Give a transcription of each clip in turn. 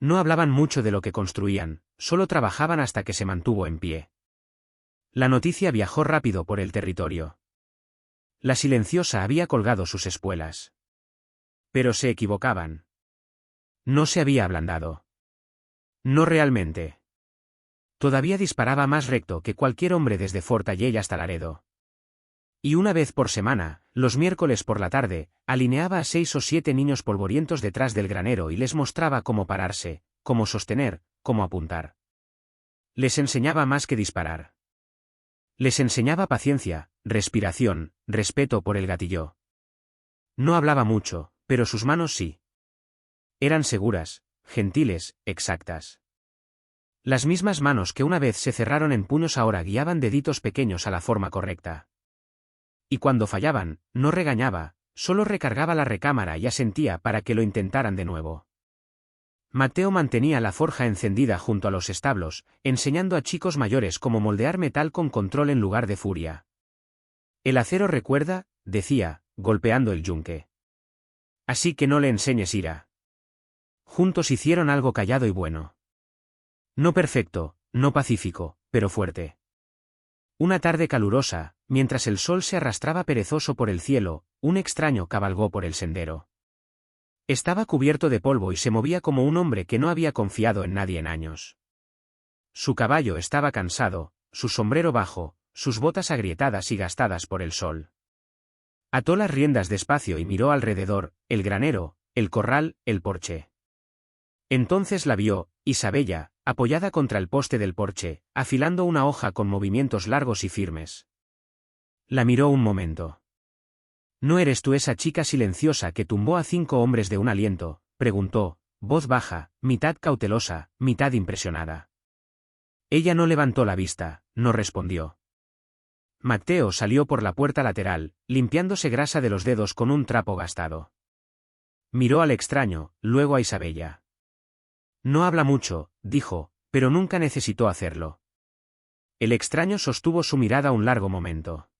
No hablaban mucho de lo que construían, solo trabajaban hasta que se mantuvo en pie. La noticia viajó rápido por el territorio. La silenciosa había colgado sus espuelas. Pero se equivocaban. No se había ablandado. No realmente. Todavía disparaba más recto que cualquier hombre desde Fort Allen hasta Laredo. Y una vez por semana, los miércoles por la tarde, alineaba a 6 o 7 niños polvorientos detrás del granero y les mostraba cómo pararse, cómo sostener, cómo apuntar. Les enseñaba más que disparar. Les enseñaba paciencia, respiración, respeto por el gatillo. No hablaba mucho, pero sus manos sí. Eran seguras, gentiles, exactas. Las mismas manos que una vez se cerraron en puños ahora guiaban deditos pequeños a la forma correcta. Y cuando fallaban, no regañaba, solo recargaba la recámara y asentía para que lo intentaran de nuevo. Mateo mantenía la forja encendida junto a los establos, enseñando a chicos mayores cómo moldear metal con control en lugar de furia. El acero recuerda, decía, golpeando el yunque. Así que no le enseñes ira. Juntos hicieron algo callado y bueno. No perfecto, no pacífico, pero fuerte. Una tarde calurosa, mientras el sol se arrastraba perezoso por el cielo, un extraño cabalgó por el sendero. Estaba cubierto de polvo y se movía como un hombre que no había confiado en nadie en años. Su caballo estaba cansado, su sombrero bajo, sus botas agrietadas y gastadas por el sol. Ató las riendas despacio y miró alrededor, el granero, el corral, el porche. Entonces la vio, Isabella, apoyada contra el poste del porche, afilando una hoja con movimientos largos y firmes. La miró un momento. ¿No eres tú esa chica silenciosa que tumbó a 5 hombres de un aliento?, preguntó, voz baja, mitad cautelosa, mitad impresionada. Ella no levantó la vista, no respondió. Mateo salió por la puerta lateral, limpiándose grasa de los dedos con un trapo gastado. Miró al extraño, luego a Isabella. No habla mucho, dijo, pero nunca necesitó hacerlo. El extraño sostuvo su mirada un largo momento.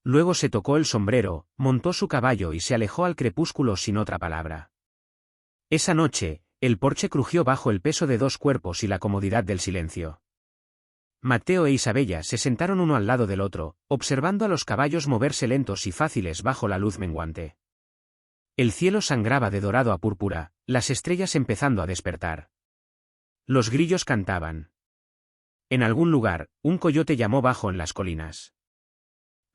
Luego se tocó el sombrero, montó su caballo y se alejó al crepúsculo sin otra palabra. Esa noche, el porche crujió bajo el peso de 2 cuerpos y la comodidad del silencio. Mateo e Isabella se sentaron uno al lado del otro, observando a los caballos moverse lentos y fáciles bajo la luz menguante. El cielo sangraba de dorado a púrpura, las estrellas empezando a despertar. Los grillos cantaban. En algún lugar, un coyote llamó bajo en las colinas.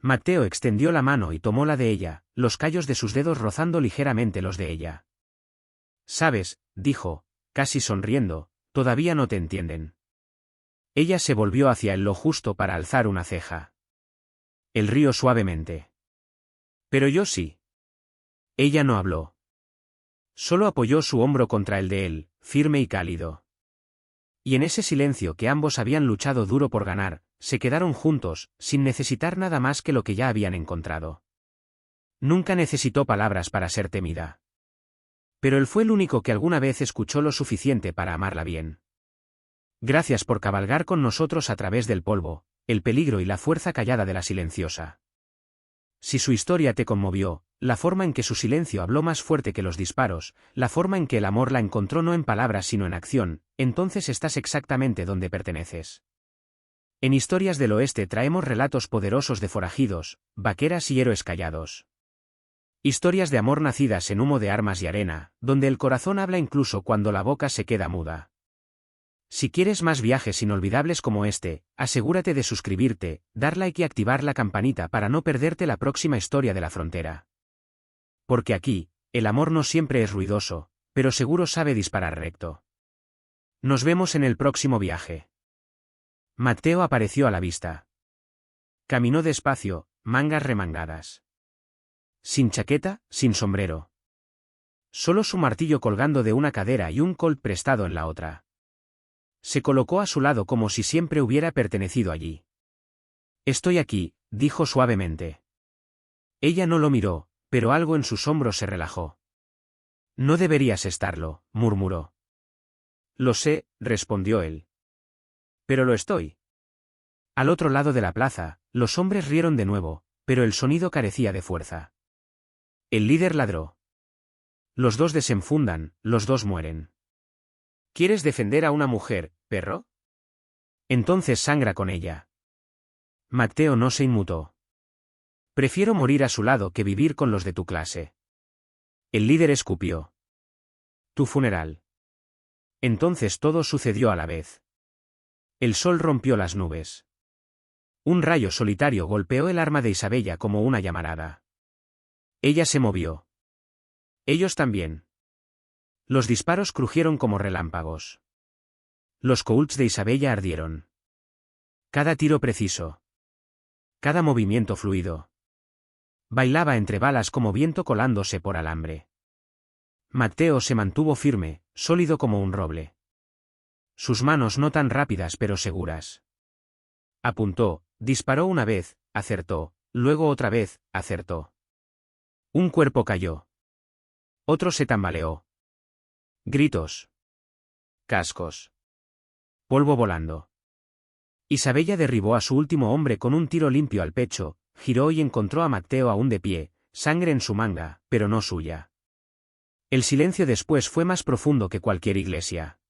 Mateo extendió la mano y tomó la de ella, los callos de sus dedos rozando ligeramente los de ella. «Sabes», dijo, casi sonriendo, «todavía no te entienden». Ella se volvió hacia él lo justo para alzar una ceja. Él rió suavemente. «Pero yo sí». Ella no habló. Solo apoyó su hombro contra el de él, firme y cálido. Y en ese silencio que ambos habían luchado duro por ganar, se quedaron juntos, sin necesitar nada más que lo que ya habían encontrado. Nunca necesitó palabras para ser temida. Pero él fue el único que alguna vez escuchó lo suficiente para amarla bien. Gracias por cabalgar con nosotros a través del polvo, el peligro y la fuerza callada de la silenciosa. Si su historia te conmovió, la forma en que su silencio habló más fuerte que los disparos, la forma en que el amor la encontró no en palabras sino en acción, entonces estás exactamente donde perteneces. En Historias del Oeste traemos relatos poderosos de forajidos, vaqueras y héroes callados. Historias de amor nacidas en humo de armas y arena, donde el corazón habla incluso cuando la boca se queda muda. Si quieres más viajes inolvidables como este, asegúrate de suscribirte, dar like y activar la campanita para no perderte la próxima historia de la frontera. Porque aquí, el amor no siempre es ruidoso, pero seguro sabe disparar recto. Nos vemos en el próximo viaje. Mateo apareció a la vista. Caminó despacio, mangas remangadas. Sin chaqueta, sin sombrero. Solo su martillo colgando de una cadera y un colt prestado en la otra. Se colocó a su lado como si siempre hubiera pertenecido allí. «Estoy aquí», dijo suavemente. Ella no lo miró, pero algo en sus hombros se relajó. «No deberías estarlo», murmuró. «Lo sé», respondió él. «Pero lo estoy». Al otro lado de la plaza, los hombres rieron de nuevo, pero el sonido carecía de fuerza. El líder ladró. Los dos desenfundan, los dos mueren. ¿Quieres defender a una mujer, perro? Entonces sangra con ella. Matteo no se inmutó. Prefiero morir a su lado que vivir con los de tu clase. El líder escupió. Tu funeral. Entonces todo sucedió a la vez. El sol rompió las nubes. Un rayo solitario golpeó el arma de Isabella como una llamarada. Ella se movió. Ellos también. Los disparos crujieron como relámpagos. Los Colts de Isabella ardieron. Cada tiro preciso. Cada movimiento fluido. Bailaba entre balas como viento colándose por alambre. Matteo se mantuvo firme, sólido como un roble. Sus manos no tan rápidas pero seguras. Apuntó, disparó una vez, acertó, luego otra vez, acertó. Un cuerpo cayó. Otro se tambaleó. Gritos. Cascos. Polvo volando. Isabella derribó a su último hombre con un tiro limpio al pecho, giró y encontró a Matteo aún de pie, sangre en su manga, pero no suya. El silencio después fue más profundo que cualquier iglesia.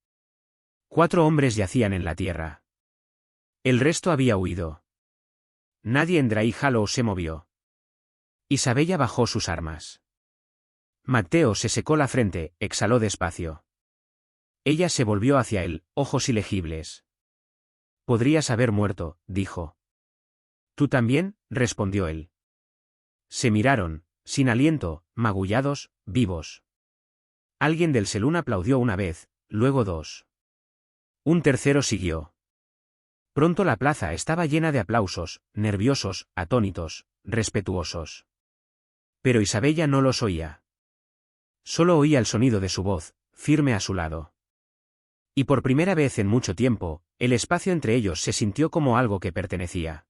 4 hombres yacían en la tierra. El resto había huido. Nadie en Dry Hollow se movió. Isabella bajó sus armas. Matteo se secó la frente, exhaló despacio. Ella se volvió hacia él, ojos ilegibles. Podrías haber muerto, dijo. ¿Tú también?, respondió él. Se miraron, sin aliento, magullados, vivos. Alguien del salón aplaudió una vez, luego 2. Un tercero siguió. Pronto la plaza estaba llena de aplausos, nerviosos, atónitos, respetuosos. Pero Isabella no los oía. Solo oía el sonido de su voz, firme a su lado. Y por primera vez en mucho tiempo, el espacio entre ellos se sintió como algo que pertenecía.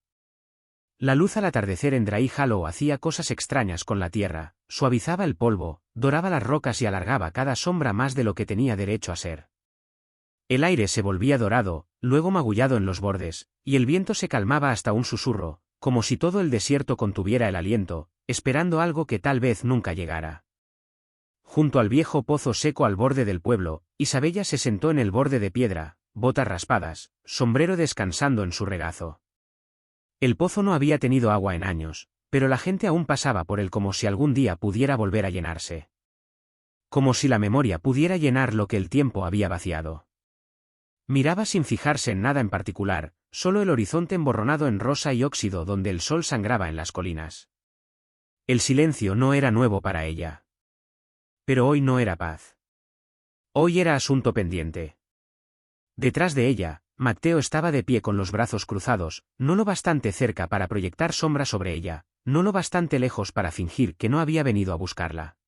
La luz al atardecer en Dry Hollow hacía cosas extrañas con la tierra, suavizaba el polvo, doraba las rocas y alargaba cada sombra más de lo que tenía derecho a ser. El aire se volvía dorado, luego magullado en los bordes, y el viento se calmaba hasta un susurro, como si todo el desierto contuviera el aliento, esperando algo que tal vez nunca llegara. Junto al viejo pozo seco al borde del pueblo, Isabella se sentó en el borde de piedra, botas raspadas, sombrero descansando en su regazo. El pozo no había tenido agua en años, pero la gente aún pasaba por él como si algún día pudiera volver a llenarse. Como si la memoria pudiera llenar lo que el tiempo había vaciado. Miraba sin fijarse en nada en particular, solo el horizonte emborronado en rosa y óxido donde el sol sangraba en las colinas. El silencio no era nuevo para ella. Pero hoy no era paz. Hoy era asunto pendiente. Detrás de ella, Matteo estaba de pie con los brazos cruzados, no lo bastante cerca para proyectar sombra sobre ella, no lo bastante lejos para fingir que no había venido a buscarla.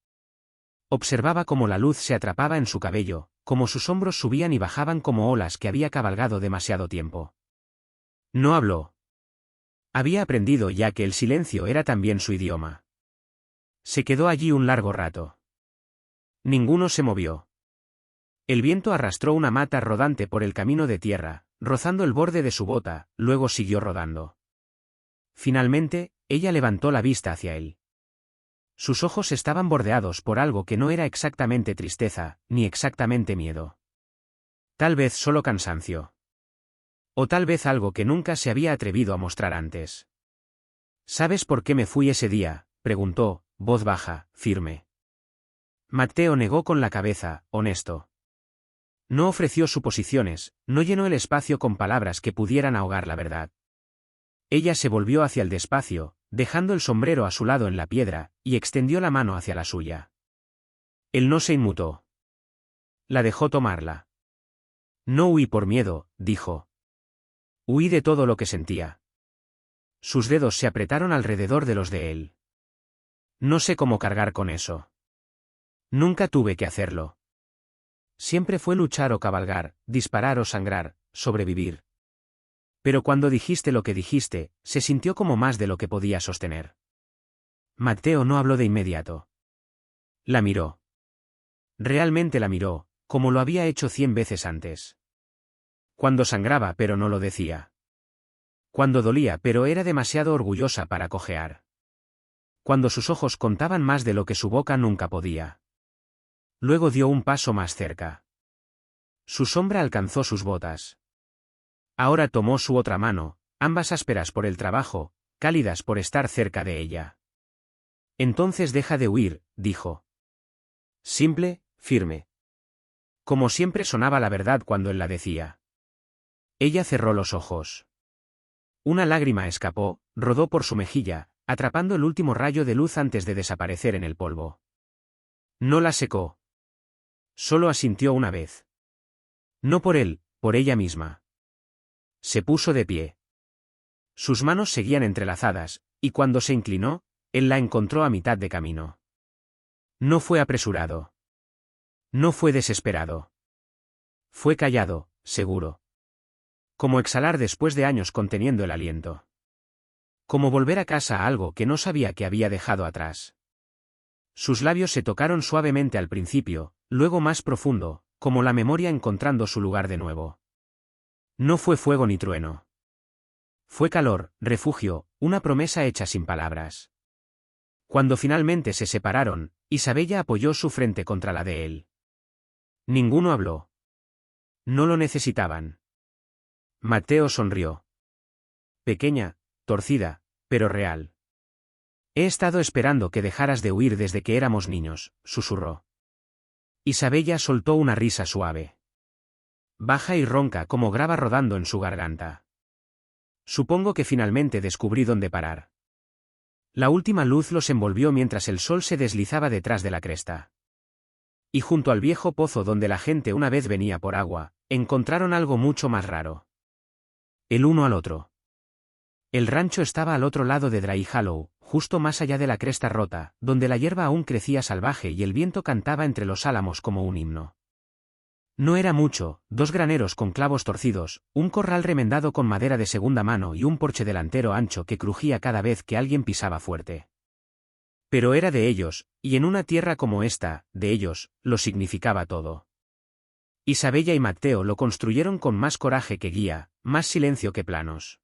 Observaba cómo la luz se atrapaba en su cabello, cómo sus hombros subían y bajaban como olas que había cabalgado demasiado tiempo. No habló. Había aprendido ya que el silencio era también su idioma. Se quedó allí un largo rato. Ninguno se movió. El viento arrastró una mata rodante por el camino de tierra, rozando el borde de su bota, luego siguió rodando. Finalmente, ella levantó la vista hacia él. Sus ojos estaban bordeados por algo que no era exactamente tristeza, ni exactamente miedo. Tal vez solo cansancio. O tal vez algo que nunca se había atrevido a mostrar antes. ¿Sabes por qué me fui ese día?, preguntó, voz baja, firme. Matteo negó con la cabeza, honesto. No ofreció suposiciones, no llenó el espacio con palabras que pudieran ahogar la verdad. Ella se volvió hacia el despacio, dejando el sombrero a su lado en la piedra, y extendió la mano hacia la suya. Él no se inmutó. La dejó tomarla. No huí por miedo, dijo. Huí de todo lo que sentía. Sus dedos se apretaron alrededor de los de él. No sé cómo cargar con eso. Nunca tuve que hacerlo. Siempre fue luchar o cabalgar, disparar o sangrar, sobrevivir. Pero cuando dijiste lo que dijiste, se sintió como más de lo que podía sostener. Matteo no habló de inmediato. La miró. Realmente la miró, como lo había hecho 100 veces antes. Cuando sangraba pero no lo decía. Cuando dolía pero era demasiado orgullosa para cojear. Cuando sus ojos contaban más de lo que su boca nunca podía. Luego dio un paso más cerca. Su sombra alcanzó sus botas. Ahora tomó su otra mano, ambas ásperas por el trabajo, cálidas por estar cerca de ella. Entonces deja de huir, dijo. Simple, firme. Como siempre sonaba la verdad cuando él la decía. Ella cerró los ojos. Una lágrima escapó, rodó por su mejilla, atrapando el último rayo de luz antes de desaparecer en el polvo. No la secó. Solo asintió una vez. No por él, por ella misma. Se puso de pie. Sus manos seguían entrelazadas, y cuando se inclinó, él la encontró a mitad de camino. No fue apresurado. No fue desesperado. Fue callado, seguro. Como exhalar después de años conteniendo el aliento. Como volver a casa a algo que no sabía que había dejado atrás. Sus labios se tocaron suavemente al principio, luego más profundo, como la memoria encontrando su lugar de nuevo. No fue fuego ni trueno. Fue calor, refugio, una promesa hecha sin palabras. Cuando finalmente se separaron, Isabella apoyó su frente contra la de él. Ninguno habló. No lo necesitaban. Mateo sonrió. Pequeña, torcida, pero real. He estado esperando que dejaras de huir desde que éramos niños, susurró. Isabella soltó una risa suave. Baja y ronca como grava rodando en su garganta. Supongo que finalmente descubrí dónde parar. La última luz los envolvió mientras el sol se deslizaba detrás de la cresta. Y junto al viejo pozo donde la gente una vez venía por agua, encontraron algo mucho más raro. El uno al otro. El rancho estaba al otro lado de Dry Hollow, justo más allá de la cresta rota, donde la hierba aún crecía salvaje y el viento cantaba entre los álamos como un himno. No era mucho, 2 graneros con clavos torcidos, un corral remendado con madera de segunda mano y un porche delantero ancho que crujía cada vez que alguien pisaba fuerte. Pero era de ellos, y en una tierra como esta, de ellos, lo significaba todo. Isabella y Mateo lo construyeron con más coraje que guía, más silencio que planos.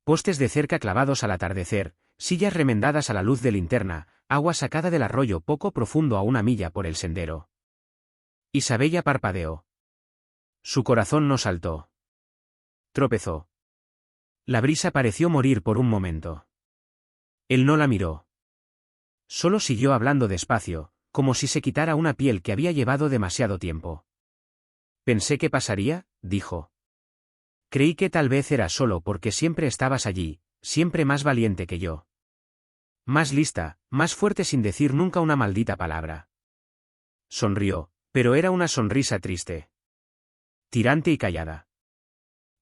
Postes de cerca clavados al atardecer, sillas remendadas a la luz de linterna, agua sacada del arroyo poco profundo a 1 milla por el sendero. Isabella parpadeó. Su corazón no saltó. Tropezó. La brisa pareció morir por un momento. Él no la miró. Solo siguió hablando despacio, como si se quitara una piel que había llevado demasiado tiempo. Pensé que pasaría, dijo. Creí que tal vez era solo porque siempre estabas allí, siempre más valiente que yo. Más lista, más fuerte sin decir nunca una maldita palabra. Sonrió, pero era una sonrisa triste. Tirante y callada.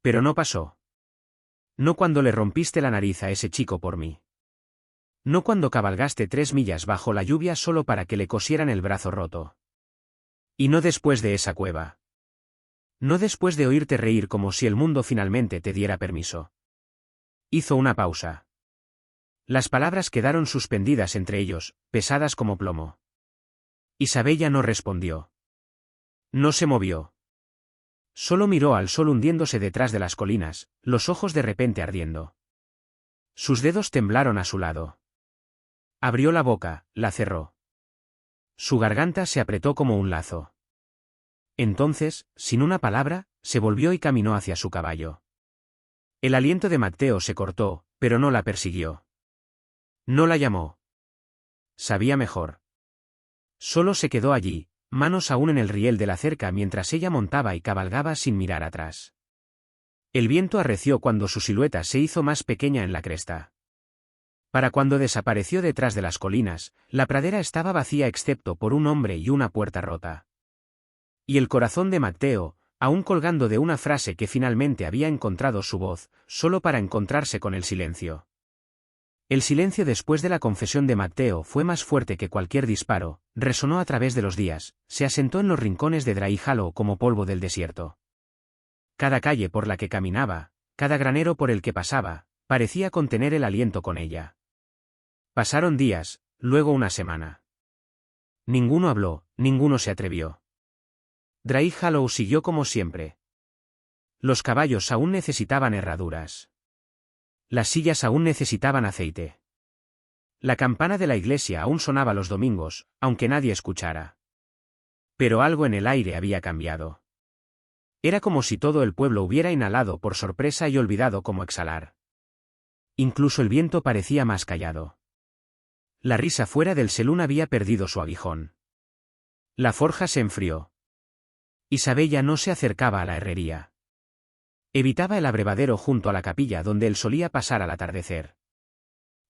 Pero no pasó. No cuando le rompiste la nariz a ese chico por mí. No cuando cabalgaste 3 millas bajo la lluvia solo para que le cosieran el brazo roto. Y no después de esa cueva. No después de oírte reír como si el mundo finalmente te diera permiso. Hizo una pausa. Las palabras quedaron suspendidas entre ellos, pesadas como plomo. Isabella no respondió. No se movió. Solo miró al sol hundiéndose detrás de las colinas, los ojos de repente ardiendo. Sus dedos temblaron a su lado. Abrió la boca, la cerró. Su garganta se apretó como un lazo. Entonces, sin una palabra, se volvió y caminó hacia su caballo. El aliento de Mateo se cortó, pero no la persiguió. No la llamó. Sabía mejor. Solo se quedó allí, manos aún en el riel de la cerca mientras ella montaba y cabalgaba sin mirar atrás. El viento arreció cuando su silueta se hizo más pequeña en la cresta. Para cuando desapareció detrás de las colinas, la pradera estaba vacía excepto por un hombre y una puerta rota. Y el corazón de Mateo, aún colgando de una frase que finalmente había encontrado su voz, solo para encontrarse con el silencio. El silencio después de la confesión de Mateo fue más fuerte que cualquier disparo, resonó a través de los días, se asentó en los rincones de Dry Hollow como polvo del desierto. Cada calle por la que caminaba, cada granero por el que pasaba, parecía contener el aliento con ella. Pasaron días, luego una semana. Ninguno habló, ninguno se atrevió. Dry Hollow siguió como siempre. Los caballos aún necesitaban herraduras. Las sillas aún necesitaban aceite. La campana de la iglesia aún sonaba los domingos, aunque nadie escuchara. Pero algo en el aire había cambiado. Era como si todo el pueblo hubiera inhalado por sorpresa y olvidado cómo exhalar. Incluso el viento parecía más callado. La risa fuera del selún había perdido su aguijón. La forja se enfrió. Isabella no se acercaba a la herrería. Evitaba el abrevadero junto a la capilla donde él solía pasar al atardecer.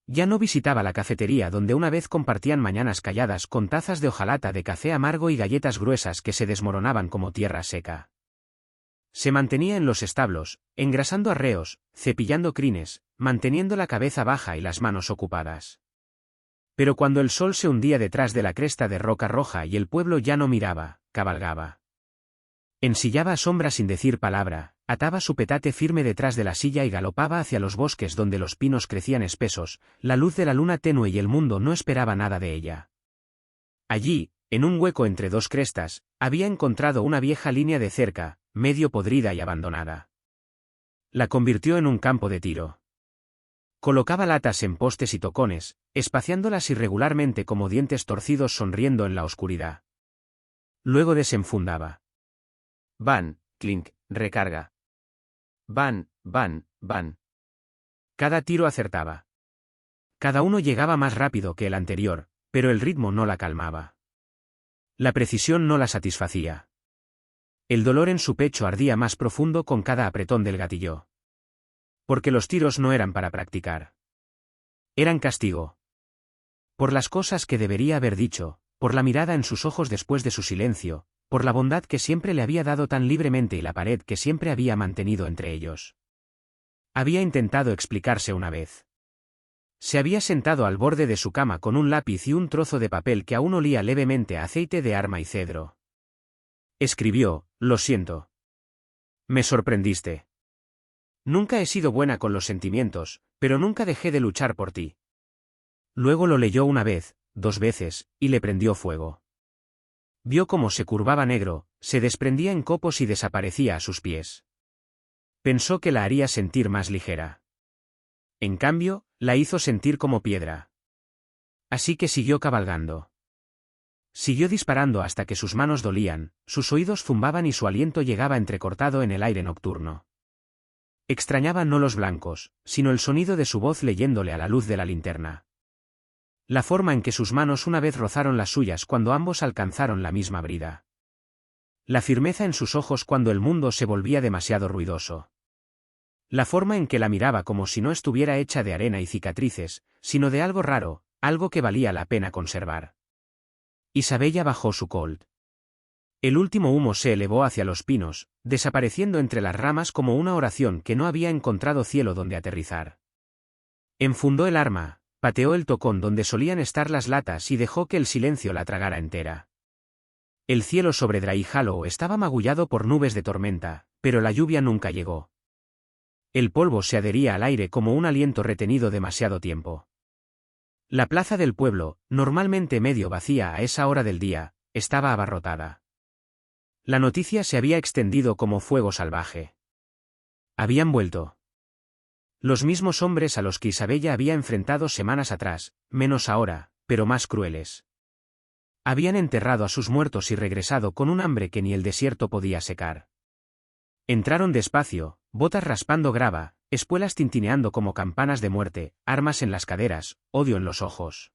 Ya no visitaba la cafetería donde una vez compartían mañanas calladas con tazas de hojalata de café amargo y galletas gruesas que se desmoronaban como tierra seca. Se mantenía en los establos, engrasando arreos, cepillando crines, manteniendo la cabeza baja y las manos ocupadas. Pero cuando el sol se hundía detrás de la cresta de roca roja y el pueblo ya no miraba, cabalgaba. Ensillaba a sombra sin decir palabra, ataba su petate firme detrás de la silla y galopaba hacia los bosques donde los pinos crecían espesos, la luz de la luna tenue y el mundo no esperaba nada de ella. Allí, en un hueco entre dos crestas, había encontrado una vieja línea de cerca, medio podrida y abandonada. La convirtió en un campo de tiro. Colocaba latas en postes y tocones, espaciándolas irregularmente como dientes torcidos sonriendo en la oscuridad. Luego desenfundaba. Van, clink, recarga. Van, van, van. Cada tiro acertaba. Cada uno llegaba más rápido que el anterior, pero el ritmo no la calmaba. La precisión no la satisfacía. El dolor en su pecho ardía más profundo con cada apretón del gatillo. Porque los tiros no eran para practicar. Eran castigo. Por las cosas que debería haber dicho, por la mirada en sus ojos después de su silencio, por la bondad que siempre le había dado tan libremente y la pared que siempre había mantenido entre ellos. Había intentado explicarse una vez. Se había sentado al borde de su cama con un lápiz y un trozo de papel que aún olía levemente a aceite de arma y cedro. Escribió: «Lo siento. Me sorprendiste. Nunca he sido buena con los sentimientos, pero nunca dejé de luchar por ti». Luego lo leyó una vez, 2 veces, y le prendió fuego. Vio cómo se curvaba negro, se desprendía en copos y desaparecía a sus pies. Pensó que la haría sentir más ligera. En cambio, la hizo sentir como piedra. Así que siguió cabalgando. Siguió disparando hasta que sus manos dolían, sus oídos zumbaban y su aliento llegaba entrecortado en el aire nocturno. Extrañaba no los blancos, sino el sonido de su voz leyéndole a la luz de la linterna. La forma en que sus manos una vez rozaron las suyas cuando ambos alcanzaron la misma brida. La firmeza en sus ojos cuando el mundo se volvía demasiado ruidoso. La forma en que la miraba como si no estuviera hecha de arena y cicatrices, sino de algo raro, algo que valía la pena conservar. Isabella bajó su colt. El último humo se elevó hacia los pinos, desapareciendo entre las ramas como una oración que no había encontrado cielo donde aterrizar. Enfundó el arma. Pateó el tocón donde solían estar las latas y dejó que el silencio la tragara entera. El cielo sobre Dry Hollow estaba magullado por nubes de tormenta, pero la lluvia nunca llegó. El polvo se adhería al aire como un aliento retenido demasiado tiempo. La plaza del pueblo, normalmente medio vacía a esa hora del día, estaba abarrotada. La noticia se había extendido como fuego salvaje. Habían vuelto. Los mismos hombres a los que Isabella había enfrentado semanas atrás, menos ahora, pero más crueles. Habían enterrado a sus muertos y regresado con un hambre que ni el desierto podía secar. Entraron despacio, botas raspando grava, espuelas tintineando como campanas de muerte, armas en las caderas, odio en los ojos.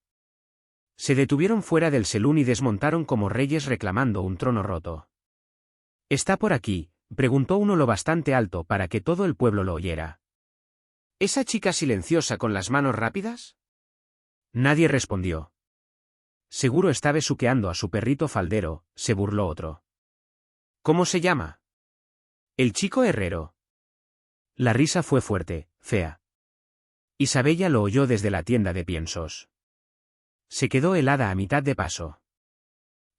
Se detuvieron fuera del selún y desmontaron como reyes reclamando un trono roto. «¿Está por aquí?», preguntó uno lo bastante alto para que todo el pueblo lo oyera. «¿Esa chica silenciosa con las manos rápidas?». Nadie respondió. «Seguro está besuqueando a su perrito faldero», se burló otro. «¿Cómo se llama?». «El chico herrero». La risa fue fuerte, fea. Isabella lo oyó desde la tienda de piensos. Se quedó helada a mitad de paso.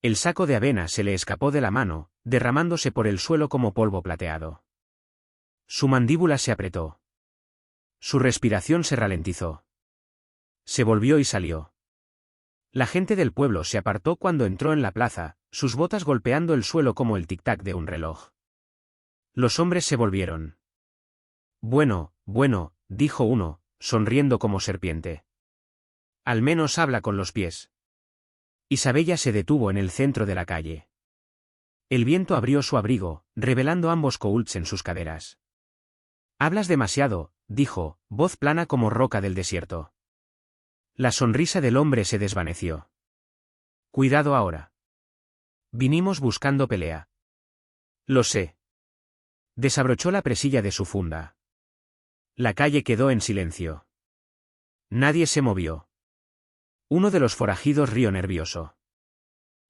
El saco de avena se le escapó de la mano, derramándose por el suelo como polvo plateado. Su mandíbula se apretó. Su respiración se ralentizó. Se volvió y salió. La gente del pueblo se apartó cuando entró en la plaza, sus botas golpeando el suelo como el tic-tac de un reloj. Los hombres se volvieron. «Bueno, bueno», dijo uno, sonriendo como serpiente. «Al menos habla con los pies». Isabella se detuvo en el centro de la calle. El viento abrió su abrigo, revelando ambos coults en sus caderas. «Hablas demasiado», dijo, voz plana como roca del desierto. La sonrisa del hombre se desvaneció. «Cuidado ahora. Vinimos buscando pelea». «Lo sé». Desabrochó la presilla de su funda. La calle quedó en silencio. Nadie se movió. Uno de los forajidos rió nervioso.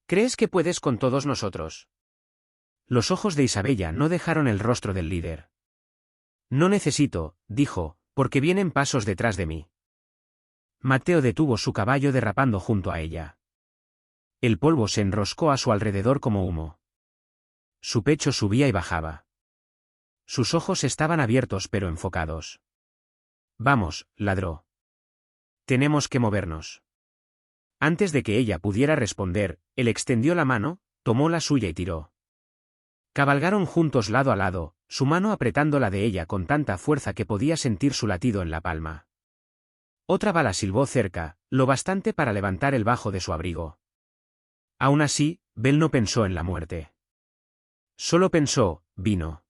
«¿Crees que puedes con todos nosotros?» Los ojos de Isabella no dejaron el rostro del líder. «No necesito», dijo, «porque vienen pasos detrás de mí». Mateo detuvo su caballo derrapando junto a ella. El polvo se enroscó a su alrededor como humo. Su pecho subía y bajaba. Sus ojos estaban abiertos pero enfocados. «Vamos», ladró. «Tenemos que movernos». Antes de que ella pudiera responder, él extendió la mano, tomó la suya y tiró. Cabalgaron juntos lado a lado, su mano apretando la de ella con tanta fuerza que podía sentir su latido en la palma. Otra bala silbó cerca, lo bastante para levantar el bajo de su abrigo. Aún así, Bell no pensó en la muerte. Solo pensó, vino.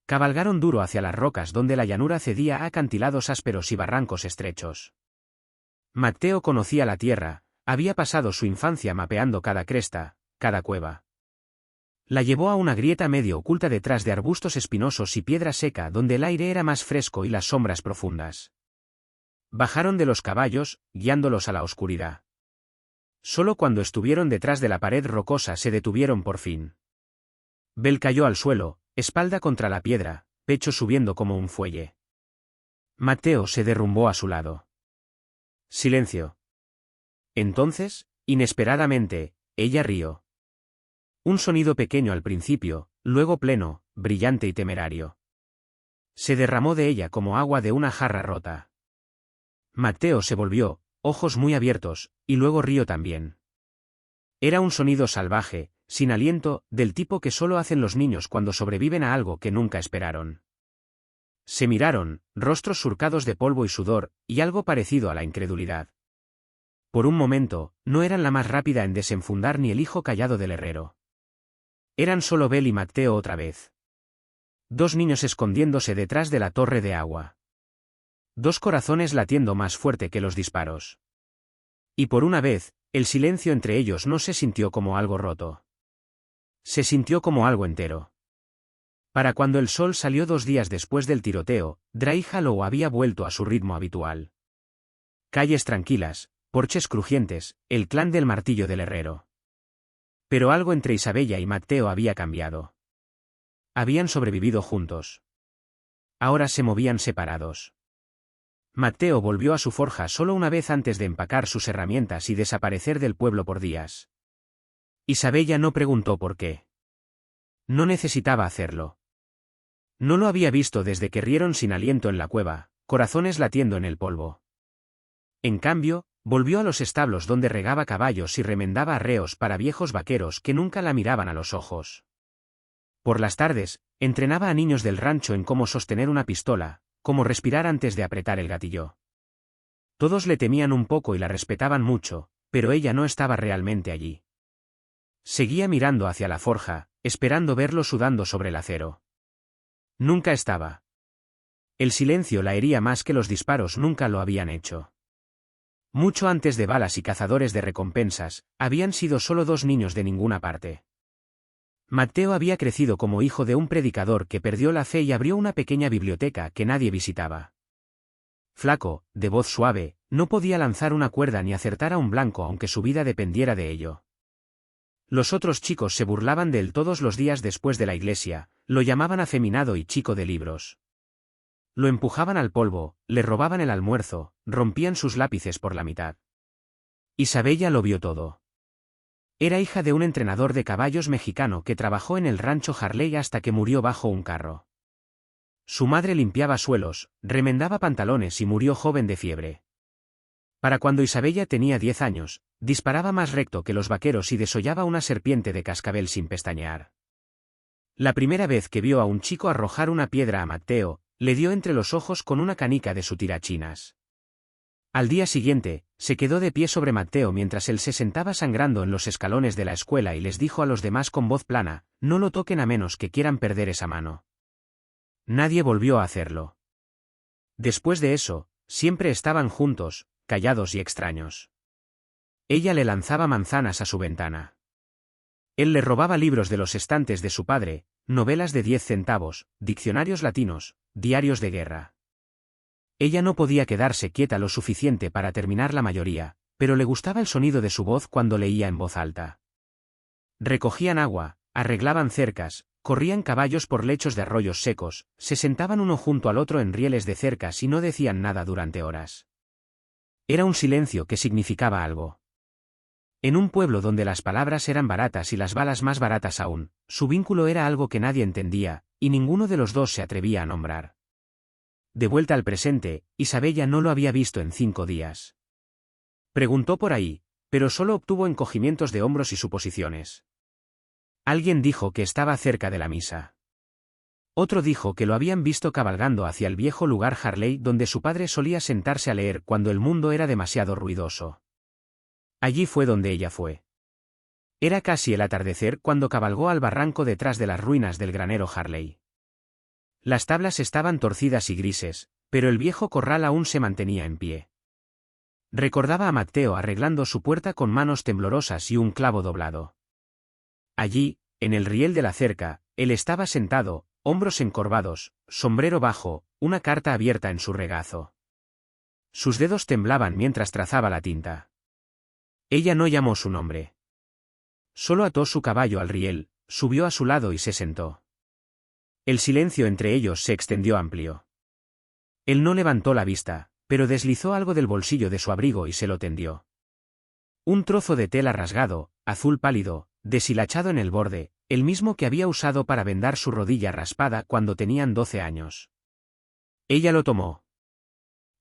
Cabalgaron duro hacia las rocas donde la llanura cedía a acantilados ásperos y barrancos estrechos. Mateo conocía la tierra, había pasado su infancia mapeando cada cresta, cada cueva. La llevó a una grieta medio oculta detrás de arbustos espinosos y piedra seca donde el aire era más fresco y las sombras profundas. Bajaron de los caballos, guiándolos a la oscuridad. Solo cuando estuvieron detrás de la pared rocosa se detuvieron por fin. Bell cayó al suelo, espalda contra la piedra, pecho subiendo como un fuelle. Mateo se derrumbó a su lado. Silencio. Entonces, inesperadamente, ella rió. Un sonido pequeño al principio, luego pleno, brillante y temerario. Se derramó de ella como agua de una jarra rota. Mateo se volvió, ojos muy abiertos, y luego rió también. Era un sonido salvaje, sin aliento, del tipo que solo hacen los niños cuando sobreviven a algo que nunca esperaron. Se miraron, rostros surcados de polvo y sudor, y algo parecido a la incredulidad. Por un momento, no eran la más rápida en desenfundar ni el hijo callado del herrero. Eran solo Bell y Mateo otra vez. Dos niños escondiéndose detrás de la torre de agua. Dos corazones latiendo más fuerte que los disparos. Y por una vez, el silencio entre ellos no se sintió como algo roto. Se sintió como algo entero. Para cuando el sol salió 2 días después del tiroteo, Dry Hollow había vuelto a su ritmo habitual. Calles tranquilas, porches crujientes, el clan del martillo del herrero. Pero algo entre Isabella y Mateo había cambiado. Habían sobrevivido juntos. Ahora se movían separados. Mateo volvió a su forja solo una vez antes de empacar sus herramientas y desaparecer del pueblo por días. Isabella no preguntó por qué. No necesitaba hacerlo. No lo había visto desde que rieron sin aliento en la cueva, corazones latiendo en el polvo. En cambio, volvió a los establos donde regaba caballos y remendaba arreos para viejos vaqueros que nunca la miraban a los ojos. Por las tardes, entrenaba a niños del rancho en cómo sostener una pistola, cómo respirar antes de apretar el gatillo. Todos le temían un poco y la respetaban mucho, pero ella no estaba realmente allí. Seguía mirando hacia la forja, esperando verlo sudando sobre el acero. Nunca estaba. El silencio la hería más que los disparos nunca lo habían hecho. Mucho antes de balas y cazadores de recompensas, habían sido solo 2 niños de ninguna parte. Mateo había crecido como hijo de un predicador que perdió la fe y abrió una pequeña biblioteca que nadie visitaba. Flaco, de voz suave, no podía lanzar una cuerda ni acertar a un blanco aunque su vida dependiera de ello. Los otros chicos se burlaban de él todos los días después de la iglesia, lo llamaban afeminado y chico de libros. Lo empujaban al polvo, le robaban el almuerzo, rompían sus lápices por la mitad. Isabella lo vio todo. Era hija de un entrenador de caballos mexicano que trabajó en el rancho Harley hasta que murió bajo un carro. Su madre limpiaba suelos, remendaba pantalones y murió joven de fiebre. Para cuando Isabella tenía 10 años, disparaba más recto que los vaqueros y desollaba una serpiente de cascabel sin pestañear. La primera vez que vio a un chico arrojar una piedra a Mateo, le dio entre los ojos con una canica de su tirachinas. Al día siguiente, se quedó de pie sobre Matteo mientras él se sentaba sangrando en los escalones de la escuela y les dijo a los demás con voz plana: no lo toquen a menos que quieran perder esa mano. Nadie volvió a hacerlo. Después de eso, siempre estaban juntos, callados y extraños. Ella le lanzaba manzanas a su ventana. Él le robaba libros de los estantes de su padre, novelas de 10 centavos, diccionarios latinos, diarios de guerra. Ella no podía quedarse quieta lo suficiente para terminar la mayoría, pero le gustaba el sonido de su voz cuando leía en voz alta. Recogían agua, arreglaban cercas, corrían caballos por lechos de arroyos secos, se sentaban uno junto al otro en rieles de cercas y no decían nada durante horas. Era un silencio que significaba algo. En un pueblo donde las palabras eran baratas y las balas más baratas aún, su vínculo era algo que nadie entendía, y ninguno de los dos se atrevía a nombrar. De vuelta al presente, Isabella no lo había visto en 5 días. Preguntó por ahí, pero solo obtuvo encogimientos de hombros y suposiciones. Alguien dijo que estaba cerca de la misa. Otro dijo que lo habían visto cabalgando hacia el viejo lugar Harley donde su padre solía sentarse a leer cuando el mundo era demasiado ruidoso. Allí fue donde ella fue. Era casi el atardecer cuando cabalgó al barranco detrás de las ruinas del granero Harley. Las tablas estaban torcidas y grises, pero el viejo corral aún se mantenía en pie. Recordaba a Matteo arreglando su puerta con manos temblorosas y un clavo doblado. Allí, en el riel de la cerca, él estaba sentado, hombros encorvados, sombrero bajo, una carta abierta en su regazo. Sus dedos temblaban mientras trazaba la tinta. Ella no llamó su nombre. Solo ató su caballo al riel, subió a su lado y se sentó. El silencio entre ellos se extendió amplio. Él no levantó la vista, pero deslizó algo del bolsillo de su abrigo y se lo tendió. Un trozo de tela rasgado, azul pálido, deshilachado en el borde, el mismo que había usado para vendar su rodilla raspada cuando tenían 12 años. Ella lo tomó.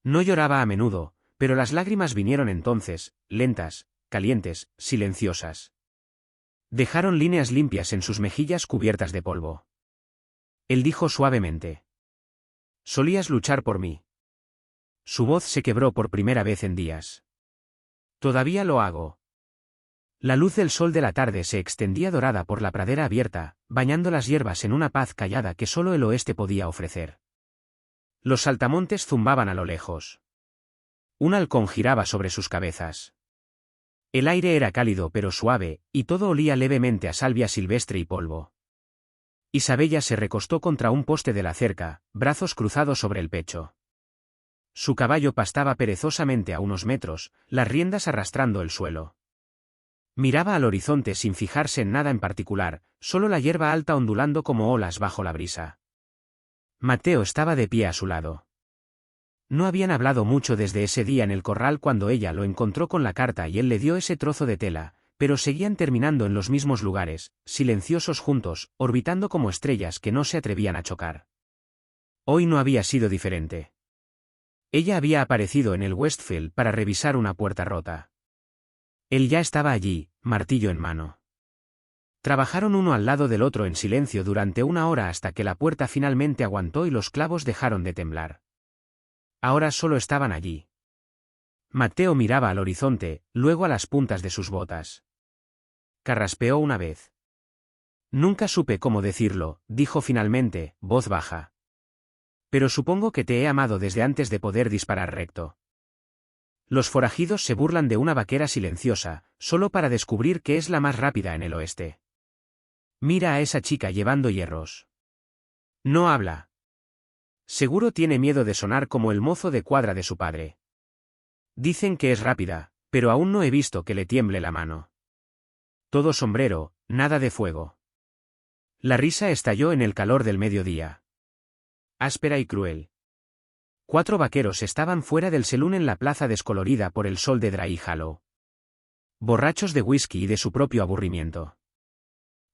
No lloraba a menudo, pero las lágrimas vinieron entonces, lentas, calientes, silenciosas. Dejaron líneas limpias en sus mejillas cubiertas de polvo. Él dijo suavemente: «Solías luchar por mí». Su voz se quebró por primera vez en días. «Todavía lo hago». La luz del sol de la tarde se extendía dorada por la pradera abierta, bañando las hierbas en una paz callada que solo el oeste podía ofrecer. Los saltamontes zumbaban a lo lejos. Un halcón giraba sobre sus cabezas. El aire era cálido pero suave, y todo olía levemente a salvia silvestre y polvo. Isabella se recostó contra un poste de la cerca, brazos cruzados sobre el pecho. Su caballo pastaba perezosamente a unos metros, las riendas arrastrando el suelo. Miraba al horizonte sin fijarse en nada en particular, solo la hierba alta ondulando como olas bajo la brisa. Matteo estaba de pie a su lado. No habían hablado mucho desde ese día en el corral cuando ella lo encontró con la carta y él le dio ese trozo de tela, pero seguían terminando en los mismos lugares, silenciosos juntos, orbitando como estrellas que no se atrevían a chocar. Hoy no había sido diferente. Ella había aparecido en el Westfield para revisar una puerta rota. Él ya estaba allí, martillo en mano. Trabajaron uno al lado del otro en silencio durante 1 hora hasta que la puerta finalmente aguantó y los clavos dejaron de temblar. Ahora solo estaban allí. Matteo miraba al horizonte, luego a las puntas de sus botas. Carraspeó una vez. «Nunca supe cómo decirlo», dijo finalmente, voz baja. «Pero supongo que te he amado desde antes de poder disparar recto». Los forajidos se burlan de una vaquera silenciosa, solo para descubrir que es la más rápida en el oeste. Mira a esa chica llevando hierros. No habla. Seguro tiene miedo de sonar como el mozo de cuadra de su padre. Dicen que es rápida, pero aún no he visto que le tiemble la mano. Todo sombrero, nada de fuego. La risa estalló en el calor del mediodía. Áspera y cruel. 4 vaqueros estaban fuera del saloon en la plaza descolorida por el sol de Dry Hollow. Borrachos de whisky y de su propio aburrimiento.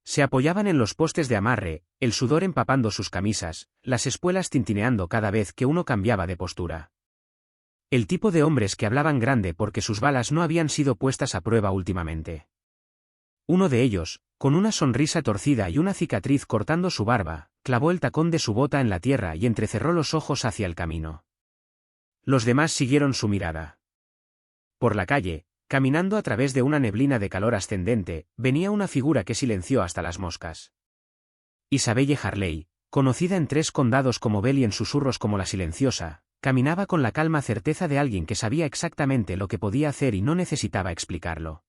Se apoyaban en los postes de amarre, el sudor empapando sus camisas, las espuelas tintineando cada vez que uno cambiaba de postura. El tipo de hombres que hablaban grande porque sus balas no habían sido puestas a prueba últimamente. Uno de ellos, con una sonrisa torcida y una cicatriz cortando su barba, clavó el tacón de su bota en la tierra y entrecerró los ojos hacia el camino. Los demás siguieron su mirada. Por la calle, caminando a través de una neblina de calor ascendente, venía una figura que silenció hasta las moscas. Isabelle Harley, conocida en 3 condados como Belle y en susurros como la silenciosa, caminaba con la calma certeza de alguien que sabía exactamente lo que podía hacer y no necesitaba explicarlo.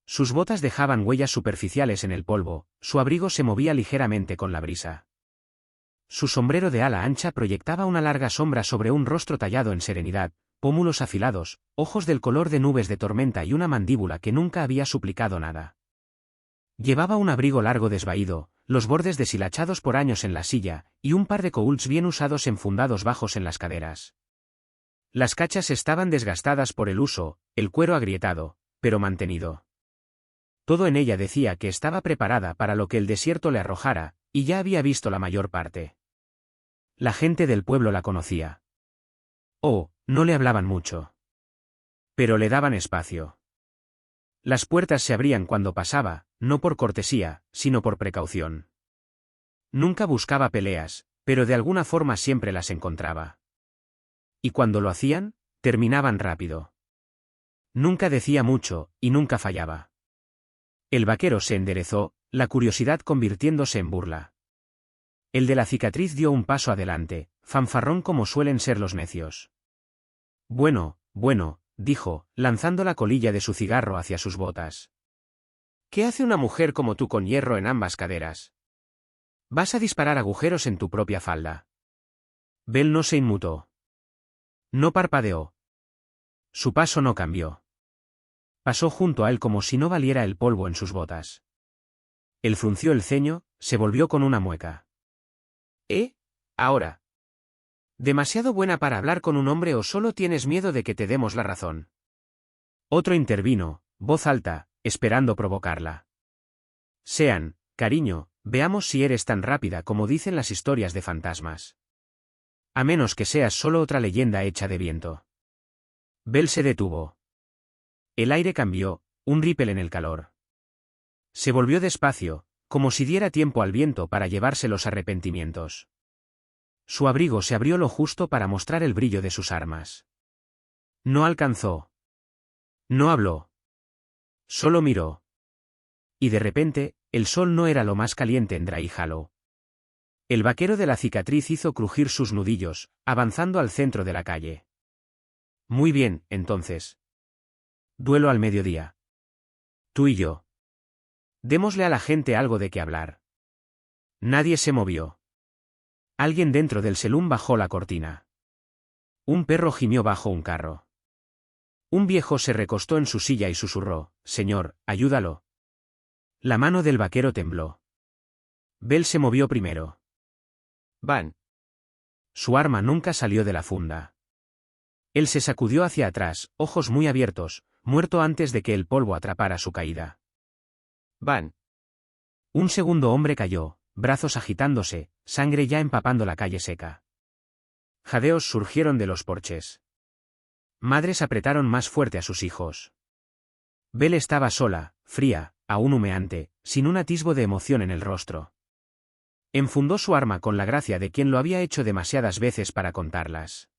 Sus botas dejaban huellas superficiales en el polvo, su abrigo se movía ligeramente con la brisa. Su sombrero de ala ancha proyectaba una larga sombra sobre un rostro tallado en serenidad, pómulos afilados, ojos del color de nubes de tormenta y una mandíbula que nunca había suplicado nada. Llevaba un abrigo largo desvaído, los bordes deshilachados por años en la silla, y un par de coults bien usados enfundados bajos en las caderas. Las cachas estaban desgastadas por el uso, el cuero agrietado, pero mantenido. Todo en ella decía que estaba preparada para lo que el desierto le arrojara, y ya había visto la mayor parte. La gente del pueblo la conocía. Oh, no le hablaban mucho. Pero le daban espacio. Las puertas se abrían cuando pasaba, no por cortesía, sino por precaución. Nunca buscaba peleas, pero de alguna forma siempre las encontraba. Y cuando lo hacían, terminaban rápido. Nunca decía mucho, y nunca fallaba. El vaquero se enderezó, la curiosidad convirtiéndose en burla. El de la cicatriz dio un paso adelante, fanfarrón como suelen ser los necios. Bueno, dijo, lanzando la colilla de su cigarro hacia sus botas. ¿Qué hace una mujer como tú con hierro en ambas caderas? ¿Vas a disparar agujeros en tu propia falda? Belle no se inmutó. No parpadeó. Su paso no cambió. Pasó junto a él como si no valiera el polvo en sus botas. Él frunció el ceño, se volvió con una mueca. Ahora. ¿Demasiado buena para hablar con un hombre o solo tienes miedo de que te demos la razón? Otro intervino, voz alta, esperando provocarla. Sean, cariño, veamos si eres tan rápida como dicen las historias de fantasmas. A menos que seas solo otra leyenda hecha de viento. Belle se detuvo. El aire cambió, un ripple en el calor. Se volvió despacio, como si diera tiempo al viento para llevarse los arrepentimientos. Su abrigo se abrió lo justo para mostrar el brillo de sus armas. No alcanzó. No habló. Solo miró. Y de repente, el sol no era lo más caliente en Dry Hollow. El vaquero de la cicatriz hizo crujir sus nudillos, avanzando al centro de la calle. Muy bien, entonces. Duelo al mediodía. Tú y yo. Démosle a la gente algo de qué hablar. Nadie se movió. Alguien dentro del selún bajó la cortina. Un perro gimió bajo un carro. Un viejo se recostó en su silla y susurró, «Señor, ayúdalo». La mano del vaquero tembló. Belle se movió primero. «Van». Su arma nunca salió de la funda. Él se sacudió hacia atrás, ojos muy abiertos, muerto antes de que el polvo atrapara su caída. «Van». Un segundo hombre cayó, brazos agitándose, sangre ya empapando la calle seca. Jadeos surgieron de los porches. Madres apretaron más fuerte a sus hijos. Belle estaba sola, fría, aún humeante, sin un atisbo de emoción en el rostro. Enfundó su arma con la gracia de quien lo había hecho demasiadas veces para contarlas.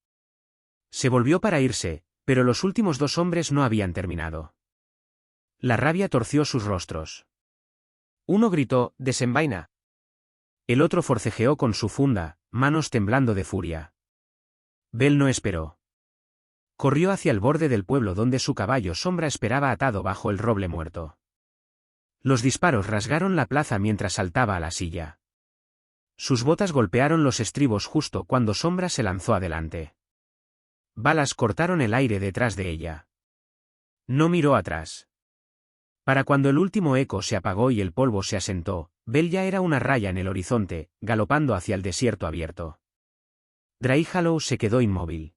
Se volvió para irse, pero los últimos 2 hombres no habían terminado. La rabia torció sus rostros. Uno gritó, «¡Desenvaina!». El otro forcejeó con su funda, manos temblando de furia. Belle no esperó. Corrió hacia el borde del pueblo donde su caballo sombra esperaba atado bajo el roble muerto. Los disparos rasgaron la plaza mientras saltaba a la silla. Sus botas golpearon los estribos justo cuando Sombra se lanzó adelante. Balas cortaron el aire detrás de ella. No miró atrás. Para cuando el último eco se apagó y el polvo se asentó, Belle ya era una raya en el horizonte, galopando hacia el desierto abierto. Dry Hollow se quedó inmóvil.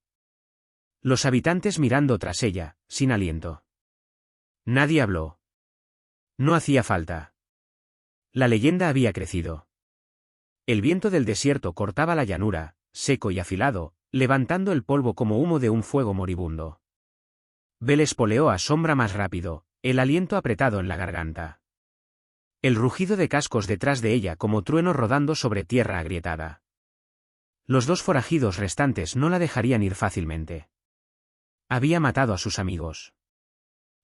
Los habitantes mirando tras ella, sin aliento. Nadie habló. No hacía falta. La leyenda había crecido. El viento del desierto cortaba la llanura, seco y afilado, levantando el polvo como humo de un fuego moribundo. Belle espoleó a Sombra más rápido, el aliento apretado en la garganta. El rugido de cascos detrás de ella como trueno rodando sobre tierra agrietada. Los 2 forajidos restantes no la dejarían ir fácilmente. Había matado a sus amigos.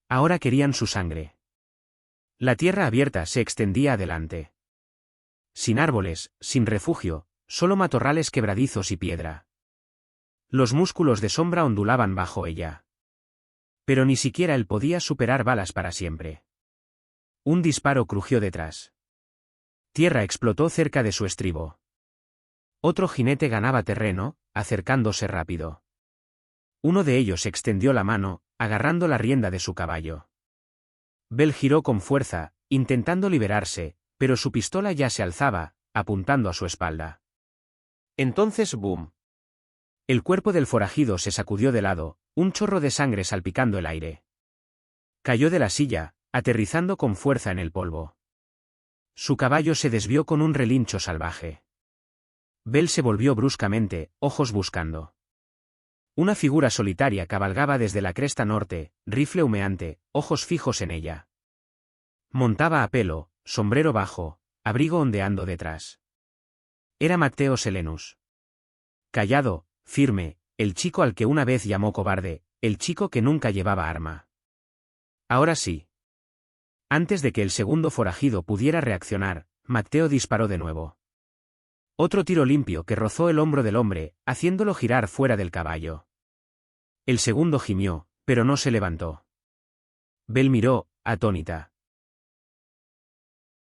Ahora querían su sangre. La tierra abierta se extendía adelante. Sin árboles, sin refugio, solo matorrales quebradizos y piedra. Los músculos de sombra ondulaban bajo ella. Pero ni siquiera él podía superar balas para siempre. Un disparo crujió detrás. Tierra explotó cerca de su estribo. Otro jinete ganaba terreno, acercándose rápido. Uno de ellos extendió la mano, agarrando la rienda de su caballo. Bell giró con fuerza, intentando liberarse, pero su pistola ya se alzaba, apuntando a su espalda. Entonces ¡boom! El cuerpo del forajido se sacudió de lado, un chorro de sangre salpicando el aire. Cayó de la silla, aterrizando con fuerza en el polvo. Su caballo se desvió con un relincho salvaje. Bell se volvió bruscamente, ojos buscando. Una figura solitaria cabalgaba desde la cresta norte, rifle humeante, ojos fijos en ella. Montaba a pelo, sombrero bajo, abrigo ondeando detrás. Era Matteo Selenus. Callado, firme, el chico al que una vez llamó cobarde, el chico que nunca llevaba arma. Ahora sí. Antes de que el segundo forajido pudiera reaccionar, Matteo disparó de nuevo. Otro tiro limpio que rozó el hombro del hombre, haciéndolo girar fuera del caballo. El segundo gimió, pero no se levantó. Bell miró, atónita.